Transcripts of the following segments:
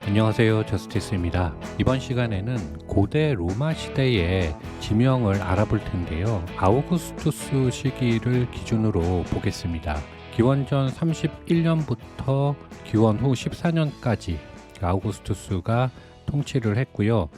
안녕하세요, 저스티스입니다. 이번 시간에는 고대 로마 시대의 지명을 알아볼 텐데요. 아우구스투스 시기를 기준으로 보겠습니다. 기원전 31년부터 기원 후 14년까지 아우구스투스가 통치를 했고요.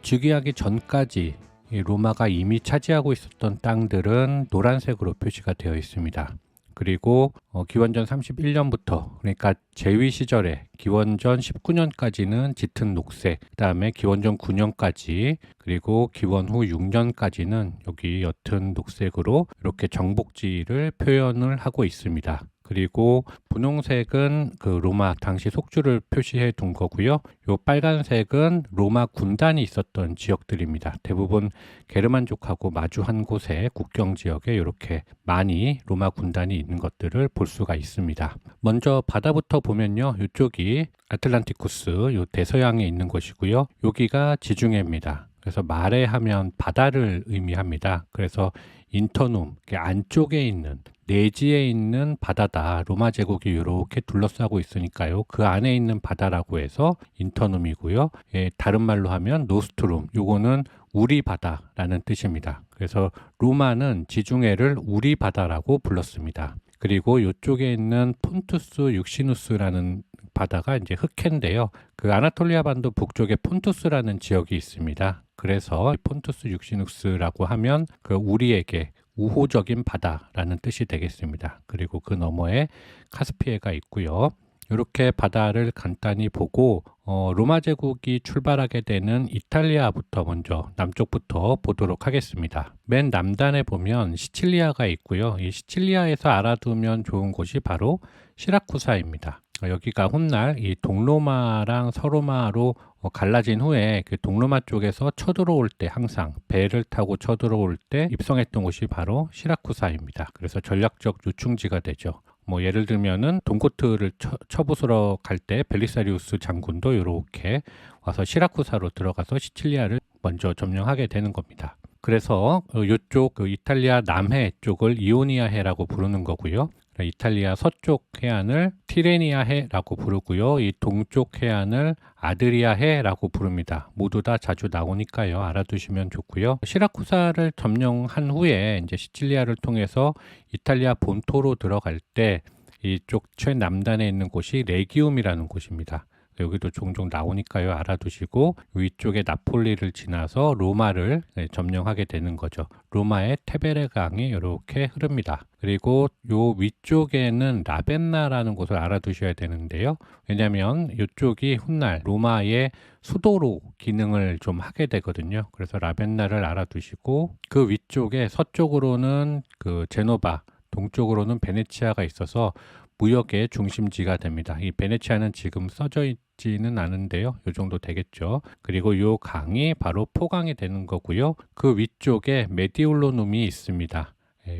즉위하기 전까지 로마가 이미 차지하고 있었던 땅들은 노란색으로 표시가 되어 있습니다. 그리고 기원전 31년부터 그러니까 제위 시절에 기원전 19년까지는 짙은 녹색, 그 다음에 기원전 9년까지 그리고 기원 후 6년까지는 여기 옅은 녹색으로 이렇게 정복지를 표현을 하고 있습니다. 그리고 분홍색은 그 로마 당시 속주를 표시해 둔 거고요. 요 빨간색은 로마 군단이 있었던 지역들입니다. 대부분 게르만족하고 마주한 곳에 국경 지역에 이렇게 많이 로마 군단이 있는 것들을 볼 수가 있습니다. 먼저 바다부터 보면요. 이쪽이 아틀란티쿠스, 요 대서양에 있는 곳이고요. 여기가 지중해입니다. 그래서 마레 하면 바다를 의미합니다. 그래서 인터눔, 안쪽에 있는 내지에 있는 바다다. 로마 제국이 이렇게 둘러싸고 있으니까요. 그 안에 있는 바다라고 해서 인터눔이고요. 다른 말로 하면 노스트룸. 요거는 우리 바다라는 뜻입니다. 그래서 로마는 지중해를 우리 바다라고 불렀습니다. 그리고 이쪽에 있는 폰투스 육시누스라는 바다가 이제 흑해인데요. 그 아나톨리아 반도 북쪽에 폰투스라는 지역이 있습니다. 그래서 폰투스 육시누스라고 하면 그 우리에게 우호적인 바다라는 뜻이 되겠습니다. 그리고 그 너머에 카스피해가 있고요. 이렇게 바다를 간단히 보고 로마 제국이 출발하게 되는 이탈리아부터 먼저 남쪽부터 보도록 하겠습니다. 맨 남단에 보면 시칠리아가 있고요. 이 시칠리아에서 알아두면 좋은 곳이 바로 시라쿠사입니다. 여기가 훗날 이 동로마랑 서로마로 갈라진 후에 그 동로마 쪽에서 쳐들어올 때 항상 배를 타고 쳐들어올 때 입성했던 곳이 바로 시라쿠사입니다. 그래서 전략적 요충지가 되죠. 예를 들면은 돈코트를 쳐부수러 갈 때 벨리사리우스 장군도 이렇게 와서 시라쿠사로 들어가서 시칠리아를 먼저 점령하게 되는 겁니다. 그래서 이쪽 그 이탈리아 남해 쪽을 이오니아해라고 부르는 거고요. 이탈리아 서쪽 해안을 티레니아해라고 부르고요. 이 동쪽 해안을 아드리아해라고 부릅니다. 모두 다 자주 나오니까요. 알아두시면 좋고요. 시라쿠사를 점령한 후에 이제 시칠리아를 통해서 이탈리아 본토로 들어갈 때 이쪽 최남단에 있는 곳이 레기움이라는 곳입니다. 여기도 종종 나오니까요. 알아두시고 위쪽에 나폴리를 지나서 로마를 점령하게 되는 거죠. 로마의 테베레 강이 이렇게 흐릅니다. 그리고 요 위쪽에는 라벤나라는 곳을 알아두셔야 되는데요. 왜냐하면 이쪽이 훗날 로마의 수도로 기능을 좀 하게 되거든요. 그래서 라벤나를 알아두시고 그 위쪽에 서쪽으로는 그 제노바, 동쪽으로는 베네치아가 있어서 무역의 중심지가 됩니다. 이 베네치아는 지금 써져 있지는 않은데요. 이 정도 되겠죠. 그리고 이 강이 바로 포강이 되는 거고요. 그 위쪽에 메디올로눔이 있습니다.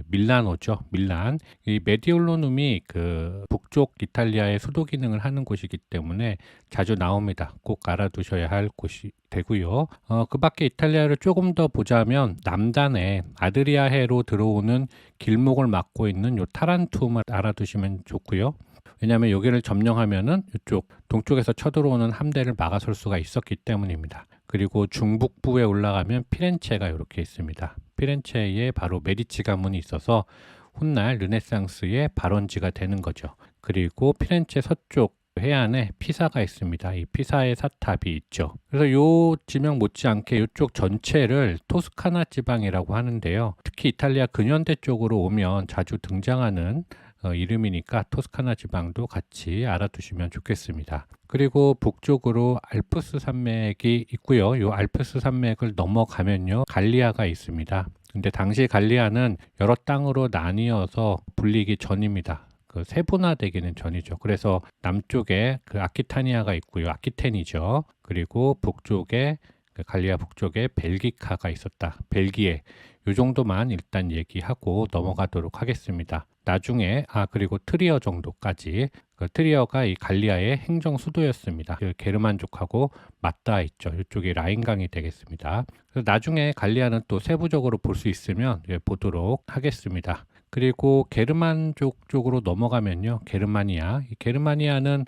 밀라노죠. 밀란. 이 메디올로눔이 그 북쪽 이탈리아의 수도 기능을 하는 곳이기 때문에 자주 나옵니다. 꼭 알아두셔야 할 곳이 되고요. 그 밖에 이탈리아를 조금 더 보자면 남단에 아드리아해로 들어오는 길목을 막고 있는 요 타란툼을 알아두시면 좋고요. 왜냐하면 여기를 점령하면은 이쪽 동쪽에서 쳐들어오는 함대를 막아설 수가 있었기 때문입니다. 그리고 중북부에 올라가면 피렌체가 이렇게 있습니다. 피렌체에 바로 메디치 가문이 있어서 훗날 르네상스의 발원지가 되는 거죠. 그리고 피렌체 서쪽 해안에 피사가 있습니다. 이 피사의 사탑이 있죠. 그래서 요 지명 못지않게 이쪽 전체를 토스카나 지방이라고 하는데요. 특히 이탈리아 근현대 쪽으로 오면 자주 등장하는 이름이니까 토스카나 지방도 같이 알아두시면 좋겠습니다. 그리고 북쪽으로 알프스 산맥이 있고요. 이 알프스 산맥을 넘어가면요. 갈리아가 있습니다. 근데 당시 갈리아는 여러 땅으로 나뉘어서 불리기 전입니다. 그 세분화되기는 전이죠. 그래서 남쪽에 그 아키타니아가 있고요. 아키텐이죠. 그리고 북쪽에 갈리아 북쪽에 벨기카가 있었다. 벨기에. 이 정도만 일단 얘기하고 넘어가도록 하겠습니다. 나중에 그리고 트리어 정도까지 그 트리어가 이 갈리아의 행정 수도였습니다. 그 게르만족하고 맞닿아 있죠. 이쪽이 라인강이 되겠습니다. 그래서 나중에 갈리아는 또 세부적으로 볼 수 있으면 보도록 하겠습니다. 그리고 게르만족 쪽으로 넘어가면요. 게르마니아. 이 게르마니아는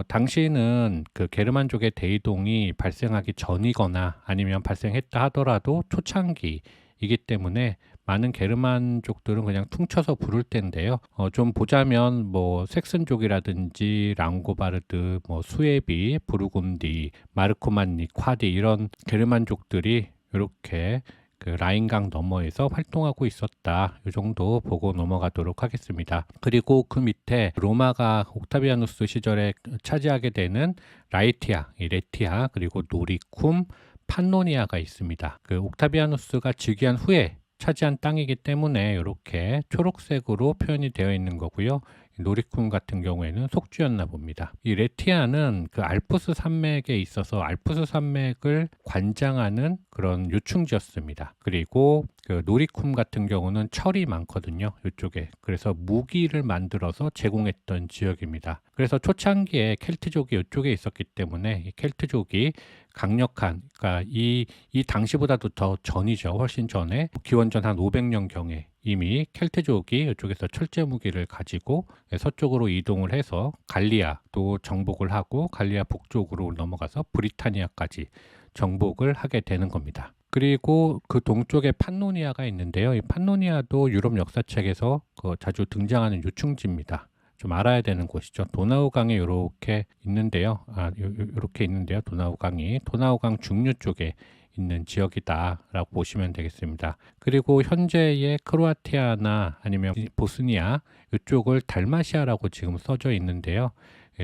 당시는 그 게르만족의 대이동이 발생하기 전이거나 아니면 발생했다 하더라도 초창기이기 때문에 많은 게르만족들은 그냥 퉁쳐서 부를 텐데요. 좀 보자면 뭐 색슨족이라든지 랑고바르드, 뭐 수에비, 부르곤디, 마르코만니, 콰디 이런 게르만족들이 이렇게 그 라인강 너머에서 활동하고 있었다. 이 정도 보고 넘어가도록 하겠습니다. 그리고 그 밑에 로마가 옥타비아누스 시절에 차지하게 되는 라이티아, 레티아, 그리고 노리쿰, 판노니아가 있습니다. 그 옥타비아누스가 즉위한 후에 차지한 땅이기 때문에 이렇게 초록색으로 표현이 되어 있는 거고요. 노리쿰 같은 경우에는 속주였나 봅니다. 이 레티아는 그 알프스 산맥에 있어서 알프스 산맥을 관장하는 그런 요충지였습니다. 그리고 그 노리쿰 같은 경우는 철이 많거든요. 이쪽에. 그래서 무기를 만들어서 제공했던 지역입니다. 그래서 초창기에 켈트족이 이쪽에 있었기 때문에 이 켈트족이 강력한, 그러니까 이 당시보다도 더 전이죠. 훨씬 전에 기원전 한 500년경에 이미 켈트족이 이쪽에서 철제 무기를 가지고 서쪽으로 이동을 해서 갈리아 또 정복을 하고 갈리아 북쪽으로 넘어가서 브리타니아까지 정복을 하게 되는 겁니다. 그리고 그 동쪽에 판노니아가 있는데요. 이 판노니아도 유럽 역사책에서 자주 등장하는 요충지입니다. 좀 알아야 되는 곳이죠. 도나우강에 이렇게 있는데요. 이렇게 있는데요. 도나우강 중류 쪽에 있는 지역이다라고 보시면 되겠습니다. 그리고 현재의 크로아티아나 아니면 보스니아 이쪽을 달마시아라고 지금 써져 있는데요.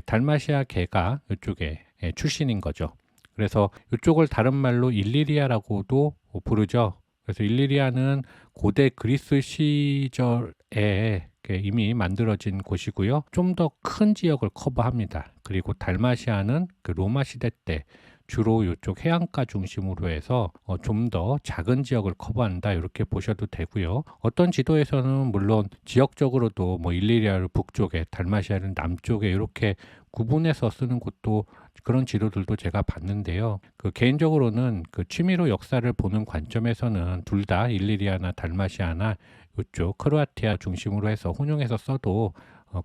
달마시아 개가 이쪽에 출신인 거죠. 그래서 이쪽을 다른 말로 일리리아라고도 부르죠. 그래서 일리리아는 고대 그리스 시절에 이미 만들어진 곳이고요. 좀 더 큰 지역을 커버합니다. 그리고 달마시아는 그 로마 시대 때 주로 이쪽 해안가 중심으로 해서 좀 더 작은 지역을 커버한다 이렇게 보셔도 되고요. 어떤 지도에서는 물론 지역적으로도 뭐 일리리아를 북쪽에 달마시아를 남쪽에 이렇게 구분해서 쓰는 곳도 그런 지도들도 제가 봤는데요. 그 개인적으로는 그 취미로 역사를 보는 관점에서는 둘 다 일리리아나 달마시아나 이쪽 크로아티아 중심으로 해서 혼용해서 써도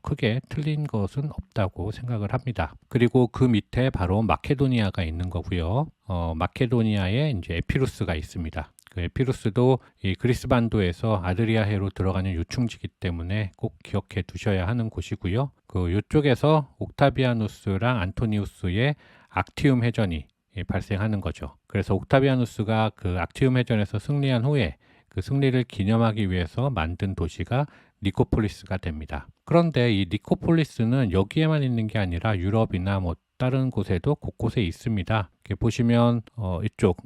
크게 틀린 것은 없다고 생각을 합니다. 그리고 그 밑에 바로 마케도니아가 있는 거고요. 마케도니아에 이제 에피루스가 있습니다. 그 에피루스도 이 그리스 반도에서 아드리아해로 들어가는 요충지이기 때문에 꼭 기억해 두셔야 하는 곳이고요. 그 이쪽에서 옥타비아누스랑 안토니우스의 악티움 해전이 발생하는 거죠. 그래서 옥타비아누스가 그 악티움 해전에서 승리한 후에 그 승리를 기념하기 위해서 만든 도시가 니코폴리스가 됩니다. 그런데 이 니코폴리스는 여기에만 있는 게 아니라 유럽이나 뭐 다른 곳에도 곳곳에 있습니다. 이렇게 보시면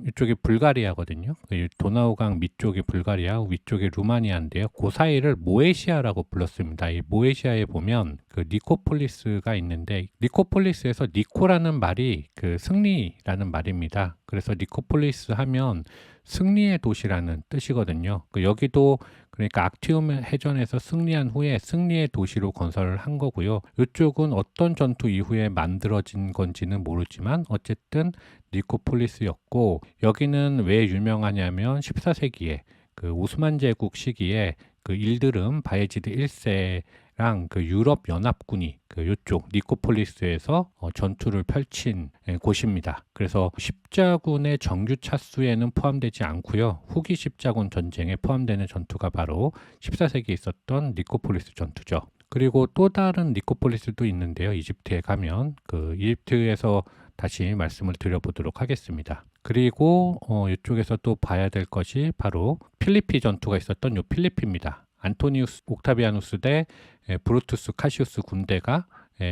이쪽이 불가리아거든요. 도나우강 밑쪽이 불가리아, 위쪽이 루마니아인데요. 그 사이를 모에시아라고 불렀습니다. 이 모에시아에 보면 그 니코폴리스가 있는데 니코폴리스에서 니코라는 말이 그 승리라는 말입니다. 그래서 니코폴리스 하면 승리의 도시라는 뜻이거든요. 여기도 그러니까 악티움 해전에서 승리한 후에 승리의 도시로 건설을 한 거고요. 이쪽은 어떤 전투 이후에 만들어진 건지는 모르지만 어쨌든 니코폴리스였고, 여기는 왜 유명하냐면 14세기에 그 오스만 제국 시기에 그 일드름 바예지드 1세랑 그 유럽 연합군이 그 이쪽 니코폴리스에서 전투를 펼친 곳입니다. 그래서 십자군의 정규 차수에는 포함되지 않고요. 후기 십자군 전쟁에 포함되는 전투가 바로 14세기에 있었던 니코폴리스 전투죠. 그리고 또 다른 니코폴리스도 있는데요. 이집트에 가면 그 이집트에서 다시 말씀을 드려보도록 하겠습니다. 그리고 이쪽에서 또 봐야 될 것이 바로 필리피 전투가 있었던 요 필리피입니다. 안토니우스 옥타비아누스 대 브루투스 카시우스 군대가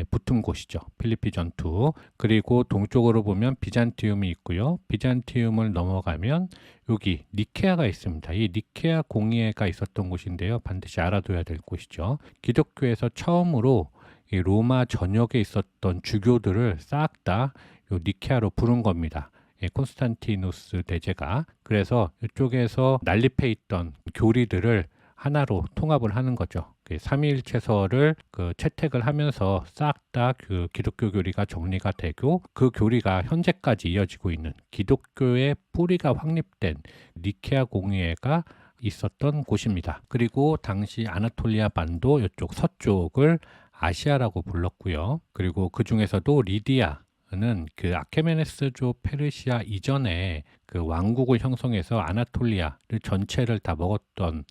붙은 곳이죠. 필리피 전투. 그리고 동쪽으로 보면 비잔티움이 있고요. 비잔티움을 넘어가면 여기 니케아가 있습니다. 이 니케아 공의회가 있었던 곳인데요. 반드시 알아둬야 될 곳이죠. 기독교에서 처음으로 이 로마 전역에 있었던 주교들을 싹 다 니케아로 부른 겁니다. 콘스탄티누스 대제가. 그래서 이쪽에서 난립해 있던 교리들을 하나로 통합을 하는 거죠. 삼위일체서를 채택을 하면서 싹 다 그 기독교 교리가 정리가 되고 그 교리가 현재까지 이어지고 있는 기독교의 뿌리가 확립된 니케아 공의회가 있었던 곳입니다. 그리고 당시 아나톨리아 반도 이쪽 서쪽을 아시아라고 불렀고요. 그리고 그 중에서도 리디아는 그 아케메네스조 페르시아 이전에 그 왕국을 형성해서 아나톨리아를 전체를 다 먹었던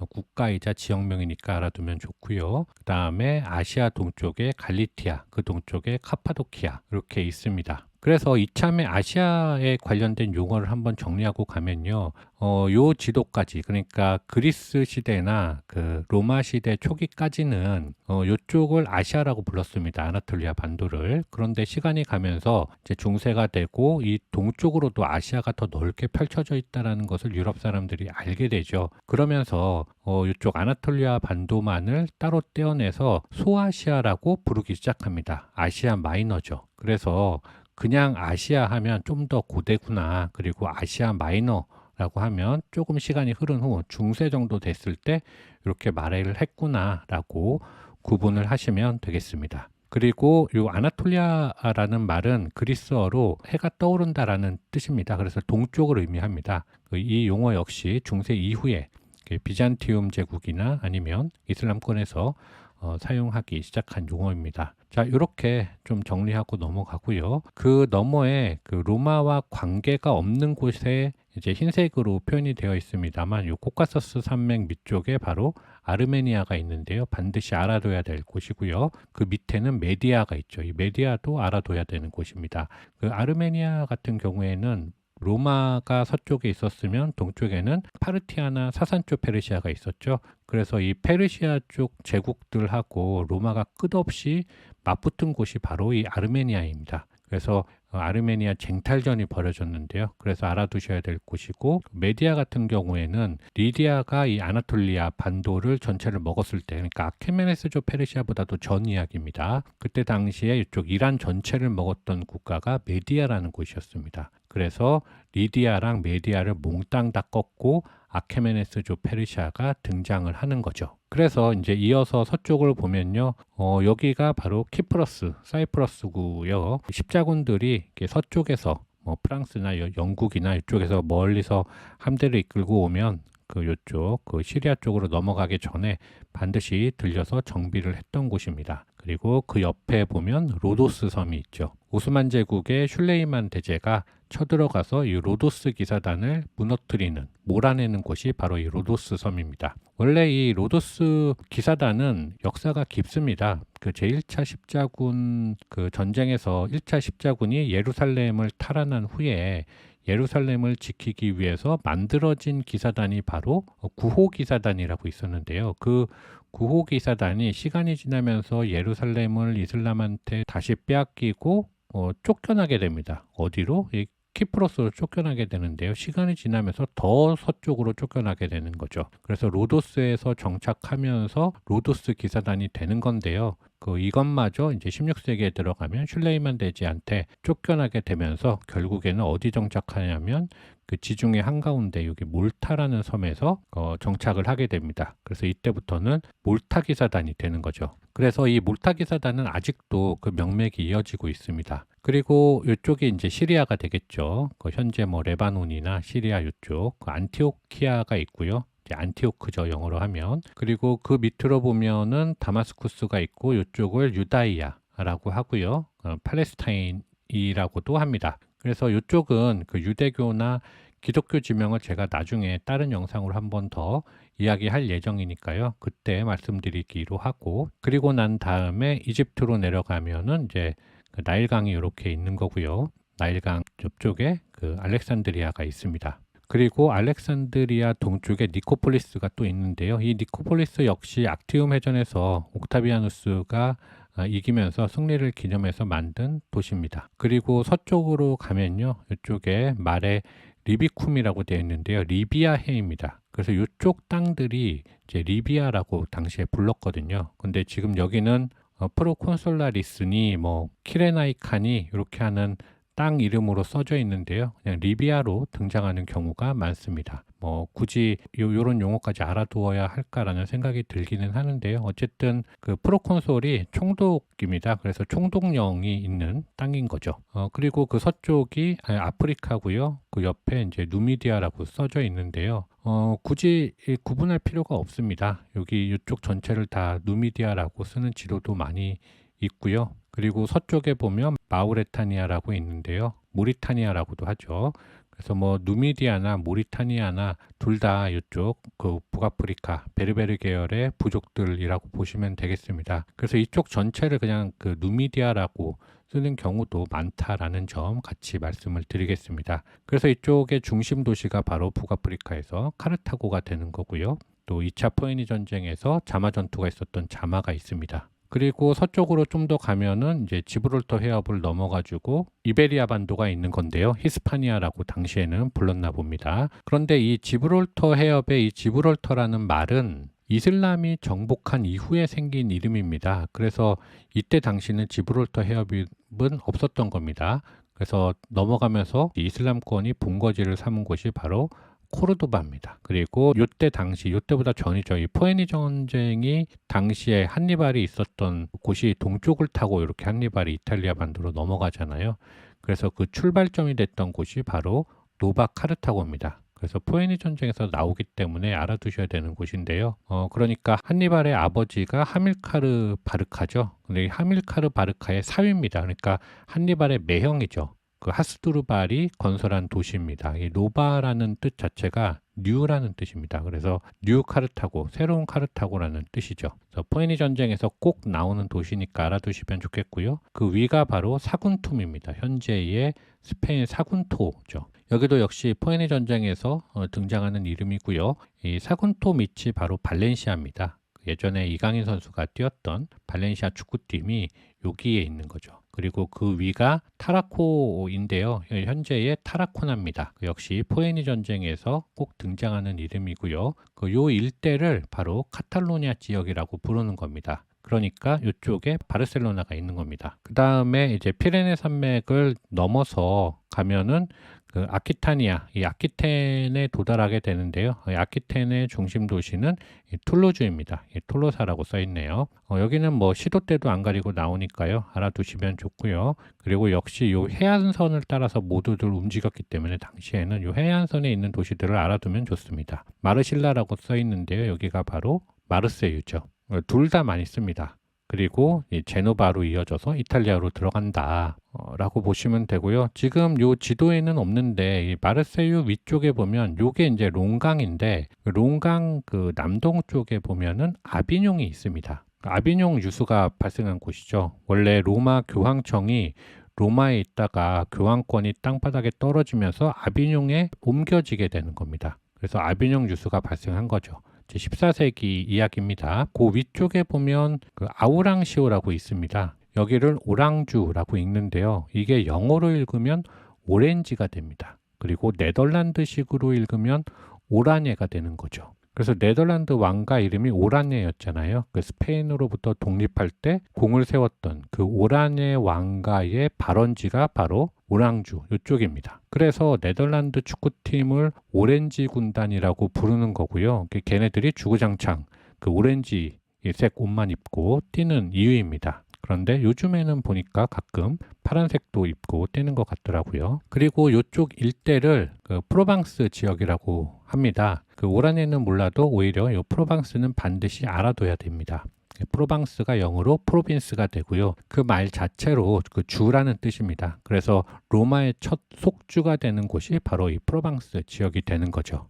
국가이자 지역명이니까 알아두면 좋고요. 그 다음에 아시아 동쪽에 갈리티아, 그 동쪽에 카파도키아 이렇게 있습니다. 그래서 이참에 아시아에 관련된 용어를 한번 정리하고 가면요. 요 지도까지, 그러니까 그리스 시대나 그 로마 시대 초기까지는 요쪽을 아시아라고 불렀습니다. 아나톨리아 반도를. 그런데 시간이 가면서 이제 중세가 되고 이 동쪽으로도 아시아가 더 넓게 펼쳐져 있다는 것을 유럽 사람들이 알게 되죠. 그러면서 이쪽 아나톨리아 반도만을 따로 떼어내서 소아시아라고 부르기 시작합니다. 아시아 마이너죠. 그래서 그냥 아시아 하면 좀 더 고대구나. 그리고 아시아 마이너라고 하면 조금 시간이 흐른 후 중세 정도 됐을 때 이렇게 말을 했구나라고 구분을 하시면 되겠습니다. 그리고 이 아나톨리아라는 말은 그리스어로 해가 떠오른다라는 뜻입니다. 그래서 동쪽을 의미합니다. 이 용어 역시 중세 이후에 비잔티움 제국이나 아니면 이슬람권에서 사용하기 시작한 용어입니다. 자, 이렇게 좀 정리하고 넘어가고요. 그 너머에 그 로마와 관계가 없는 곳에 이제 흰색으로 표현이 되어 있습니다만 이 코카서스 산맥 밑쪽에 바로 아르메니아가 있는데요. 반드시 알아둬야 될 곳이고요. 그 밑에는 메디아가 있죠. 이 메디아도 알아둬야 되는 곳입니다. 그 아르메니아 같은 경우에는 로마가 서쪽에 있었으면 동쪽에는 파르티아나 사산쪽 페르시아가 있었죠. 그래서 이 페르시아 쪽 제국들하고 로마가 끝없이 맞붙은 곳이 바로 이 아르메니아입니다. 그래서 아르메니아 쟁탈전이 벌어졌는데요. 그래서 알아두셔야 될 곳이고, 메디아 같은 경우에는 리디아가 이 아나톨리아 반도를 전체를 먹었을 때, 그러니까 아케메네스조 페르시아보다도 전 이야기입니다. 그때 당시에 이쪽 이란 전체를 먹었던 국가가 메디아라는 곳이었습니다. 그래서 리디아랑 메디아를 몽땅 다 꺾고 아케메네스조 페르시아가 등장을 하는 거죠. 그래서 이제 이어서 서쪽을 보면요, 여기가 바로 키프러스, 사이프러스고요. 십자군들이 이렇게 서쪽에서 프랑스나 영국이나 이쪽에서 멀리서 함대를 이끌고 오면 그 요쪽 그 시리아 쪽으로 넘어가기 전에 반드시 들려서 정비를 했던 곳입니다. 그리고 그 옆에 보면 로도스 섬이 있죠. 오스만 제국의 슐레이만 대제가 쳐들어가서 이 로도스 기사단을 무너뜨리는, 몰아내는 곳이 바로 이 로도스 섬입니다. 원래 이 로도스 기사단은 역사가 깊습니다. 그 제1차 십자군 그 전쟁에서 1차 십자군이 예루살렘을 탈환한 후에 예루살렘을 지키기 위해서 만들어진 기사단이 바로 구호 기사단이라고 있었는데요. 그 구호 기사단이 시간이 지나면서 예루살렘을 이슬람한테 다시 빼앗기고 쫓겨나게 됩니다. 어디로? 이 키프로스로 쫓겨나게 되는데요. 시간이 지나면서 더 서쪽으로 쫓겨나게 되는 거죠. 그래서 로도스에서 정착하면서 로도스 기사단이 되는 건데요. 이것마저 이제 16세기에 들어가면 슐레이만 대제한테 쫓겨나게 되면서 결국에는 어디 정착하냐면 그 지중해 한가운데 여기 몰타라는 섬에서 정착을 하게 됩니다. 그래서 이때부터는 몰타 기사단이 되는 거죠. 그래서 이 몰타 기사단은 아직도 그 명맥이 이어지고 있습니다. 그리고 이쪽이 이제 시리아가 되겠죠. 현재 레바논이나 시리아 이쪽 안티오키아가 있고요. 안티오크죠, 영어로 하면. 그리고 그 밑으로 보면은 다마스쿠스가 있고 이쪽을 유다이아라고 하고요. 팔레스타인이라고도 합니다. 그래서 이쪽은 그 유대교나 기독교 지명을 제가 나중에 다른 영상으로 한 번 더 이야기할 예정이니까요. 그때 말씀드리기로 하고, 그리고 난 다음에 이집트로 내려가면은 이제 그 나일강이 이렇게 있는 거고요. 나일강 옆쪽에 그 알렉산드리아가 있습니다. 그리고 알렉산드리아 동쪽에 니코폴리스가 또 있는데요. 이 니코폴리스 역시 악티움 해전에서 옥타비아누스가 이기면서 승리를 기념해서 만든 도시입니다. 그리고 서쪽으로 가면요, 이쪽에 말에 리비쿰이라고 되어 있는데요, 리비아 해입니다. 그래서 이쪽 땅들이 이제 리비아라고 당시에 불렀거든요. 근데 지금 여기는 프로콘솔라리스니 키레나이카니 이렇게 하는 땅 이름으로 써져 있는데요. 그냥 리비아로 등장하는 경우가 많습니다. 뭐 굳이 요런 용어까지 알아두어야 할까라는 생각이 들기는 하는데요. 어쨌든 그 프로콘솔이 총독입니다. 그래서 총독령이 있는 땅인 거죠. 그리고 그 서쪽이 아프리카고요. 그 옆에 이제 누미디아라고 써져 있는데요. 굳이 구분할 필요가 없습니다. 여기 이쪽 전체를 다 누미디아라고 쓰는 지도도 많이 있고요. 그리고 서쪽에 보면 마우레타니아라고 있는데요. 모리타니아라고도 하죠. 그래서 뭐 누미디아나 모리타니아나 둘 다 이쪽 그 북아프리카 베르베르 계열의 부족들이라고 보시면 되겠습니다. 그래서 이쪽 전체를 그냥 그 누미디아라고 쓰는 경우도 많다라는 점 같이 말씀을 드리겠습니다. 그래서 이쪽의 중심 도시가 바로 북아프리카에서 카르타고가 되는 거고요. 또 2차 포에니 전쟁에서 자마 전투가 있었던 자마가 있습니다. 그리고 서쪽으로 좀 더 가면은 이제 지브롤터 해협을 넘어가지고 이베리아 반도가 있는 건데요. 히스파니아라고 당시에는 불렀나 봅니다. 그런데 이 지브롤터 해협의 이 지브롤터라는 말은 이슬람이 정복한 이후에 생긴 이름입니다. 그래서 이때 당시는 지브롤터 해협은 없었던 겁니다. 그래서 넘어가면서 이슬람권이 본거지를 삼은 곳이 바로 코르도바입니다. 그리고 요때보다 전이죠. 이 포에니 전쟁이 당시에 한니발이 있었던 곳이 동쪽을 타고 이렇게 한니발이 이탈리아 반도로 넘어가잖아요. 그래서 그 출발점이 됐던 곳이 바로 노바 카르타고입니다. 그래서 포에니 전쟁에서 나오기 때문에 알아두셔야 되는 곳인데요. 그러니까 한니발의 아버지가 하밀카르 바르카죠. 근데 이 하밀카르 바르카의 사위입니다. 그러니까 한니발의 매형이죠. 그 하스두르발이 건설한 도시입니다. 이 노바라는 뜻 자체가 뉴라는 뜻입니다. 그래서 뉴 카르타고, 새로운 카르타고라는 뜻이죠. 그래서 포에니 전쟁에서 꼭 나오는 도시니까 알아두시면 좋겠고요. 그 위가 바로 사군툼입니다. 현재의 스페인 사군토죠. 여기도 역시 포에니 전쟁에서 등장하는 이름이고요. 이 사군토 밑이 바로 발렌시아입니다. 예전에 이강인 선수가 뛰었던 발렌시아 축구팀이 여기에 있는 거죠. 그리고 그 위가 타라코인데요. 현재의 타라코나입니다. 역시 포에니 전쟁에서 꼭 등장하는 이름이고요. 요 일대를 바로 카탈로니아 지역이라고 부르는 겁니다. 그러니까 이쪽에 바르셀로나가 있는 겁니다. 그 다음에 이제 피레네 산맥을 넘어서 가면은 그 아키타니아, 이 아키텐에 도달하게 되는데요. 아키텐의 중심 도시는 툴루즈입니다. 툴로사라고 써 있네요. 여기는 뭐 시도 때도 안 가리고 나오니까요. 알아두시면 좋고요. 그리고 역시 요 해안선을 따라서 모두들 움직였기 때문에 당시에는 요 해안선에 있는 도시들을 알아두면 좋습니다. 마르실라라고 써 있는데요. 여기가 바로 마르세유죠. 둘 다 많이 씁니다. 그리고 이 제노바로 이어져서 이탈리아로 들어간다 라고 보시면 되고요. 지금 요 지도에는 없는데 이 마르세유 위쪽에 보면 요게 이제 롱강인데 롱강 그 남동 쪽에 보면은 아비뇽이 있습니다. 아비뇽 유수가 발생한 곳이죠. 원래 로마 교황청이 로마에 있다가 교황권이 땅바닥에 떨어지면서 아비뇽에 옮겨지게 되는 겁니다. 그래서 아비뇽 유수가 발생한 거죠. 14세기 이야기입니다. 그 위쪽에 보면 그 아우랑시오라고 있습니다. 여기를 오랑주라고 읽는데요. 이게 영어로 읽으면 오렌지가 됩니다. 그리고 네덜란드식으로 읽으면 오라녜가 되는 거죠. 그래서 네덜란드 왕가 이름이 오라녜였잖아요. 그 스페인으로부터 독립할 때 공을 세웠던 그 오라녜 왕가의 발원지가 바로 오랑주 이쪽입니다. 그래서 네덜란드 축구팀을 오렌지 군단이라고 부르는 거고요. 걔네들이 주구장창 그 오렌지색 옷만 입고 뛰는 이유입니다. 그런데 요즘에는 보니까 가끔 파란색도 입고 뛰는 것 같더라고요. 그리고 이쪽 일대를 그 프로방스 지역이라고 합니다. 그 오라녜는 몰라도 오히려 이 프로방스는 반드시 알아둬야 됩니다. 프로방스가 영어로 프로빈스가 되고요. 그 말 자체로 그 주라는 뜻입니다. 그래서 로마의 첫 속주가 되는 곳이 바로 이 프로방스 지역이 되는 거죠.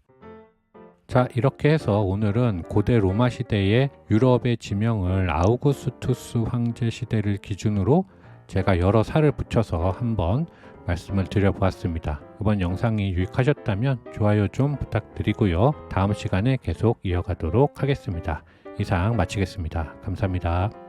자, 이렇게 해서 오늘은 고대 로마 시대의 유럽의 지명을 아우구스투스 황제 시대를 기준으로 제가 여러 살을 붙여서 한번 말씀을 드려보았습니다. 이번 영상이 유익하셨다면 좋아요 좀 부탁드리고요. 다음 시간에 계속 이어가도록 하겠습니다. 이상 마치겠습니다. 감사합니다.